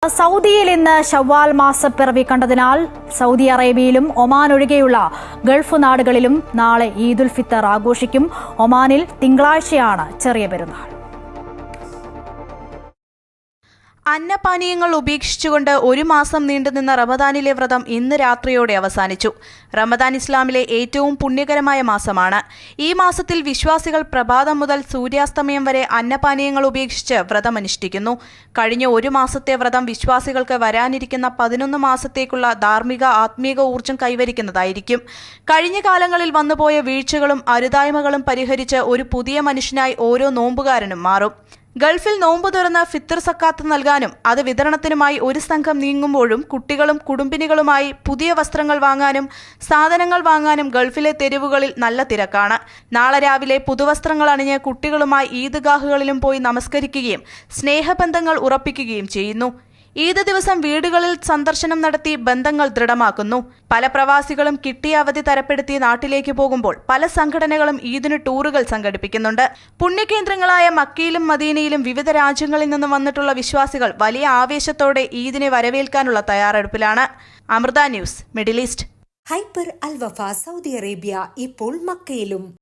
സൗദിയിൽ ഇന്ന് ശവ്വാൽ മാസപ്പിറവി കണ്ടതിനാൽ സൗദി അറേബ്യയിലും ഒമാൻ ഒഴികെയുള്ള ഗൾഫ് നാടുകളിലും നാളെ ഈദുൽ ഫിത്തർ ആഘോഷിക്കും. ഒമാനിൽ തിങ്കളാഴ്ചയാണ് ചെറിയ പെരുന്നാൾ. അന്നപാനീയങ്ങൾ ഉപേക്ഷിച്ചുകൊണ്ട് ഒരു മാസം നീണ്ടുനിന്ന റമദാനിലെ വ്രതം ഇന്ന് രാത്രിയോടെ അവസാനിച്ചു. റമദാൻ ഇസ്ലാമിലെ ഏറ്റവും പുണ്യകരമായ മാസമാണ്. ഈ മാസത്തിൽ വിശ്വാസികൾ പ്രഭാതം മുതൽ സൂര്യാസ്തമയം വരെ അന്നപാനീയങ്ങൾ ഉപേക്ഷിച്ച് വ്രതമനുഷ്ഠിക്കുന്നു. കഴിഞ്ഞ ഒരു മാസത്തെ വ്രതം വിശ്വാസികൾക്ക് വരാനിരിക്കുന്ന 11 മാസത്തേക്കുള്ള ധാർമ്മിക ആത്മീക ഊർജ്ജം കൈവരിക്കുന്നതായിരിക്കും. കഴിഞ്ഞ കാലങ്ങളിൽ വന്നുപോയ വീഴ്ചകളും അരുതായ്മകളും പരിഹരിച്ച് ഒരു പുതിയ മനുഷ്യനായി ഓരോ നോമ്പുകാരനും മാറും. ഗൾഫിൽ നോമ്പ് തുറന്ന് ഫിത്തർ സക്കാത്ത് നൽകാനും അത് വിതരണത്തിനുമായി ഒരു സംഘം നീങ്ങുമ്പോഴും കുട്ടികളും കുടുംബിനികളുമായി പുതിയ വസ്ത്രങ്ങൾ വാങ്ങാനും സാധനങ്ങൾ വാങ്ങാനും ഗൾഫിലെ തെരുവുകളിൽ നല്ല തിരക്കാണ്. നാളെ രാവിലെ പുതുവസ്ത്രങ്ങൾ അണിഞ്ഞ് കുട്ടികളുമായി ഈദ്ഗാഹുകളിലും പോയി നമസ്കരിക്കുകയും സ്നേഹബന്ധങ്ങൾ ഉറപ്പിക്കുകയും ചെയ്യുന്നു. ഈദ് ദിവസം വീടുകളിൽ സന്ദർശനം നടത്തി ബന്ധങ്ങൾ ദൃഢമാക്കുന്നു. പല പ്രവാസികളും കിട്ടിയ അവധി തരപ്പെടുത്തി നാട്ടിലേക്ക് പോകുമ്പോൾ പല സംഘടനകളും ഈദിന് ടൂറുകൾ സംഘടിപ്പിക്കുന്നുണ്ട്. പുണ്യകേന്ദ്രങ്ങളായ മക്കയിലും മദീനയിലും വിവിധ രാജ്യങ്ങളിൽ നിന്ന് വന്നിട്ടുള്ള വിശ്വാസികൾ വലിയ ആവേശത്തോടെ ഈദിനെ വരവേൽക്കാനുള്ള തയ്യാറെടുപ്പിലാണ്. Amrita news, middle east. Hyper Al Wafa Saudi Arabia ഇപ്പോൾ മക്കയിലും.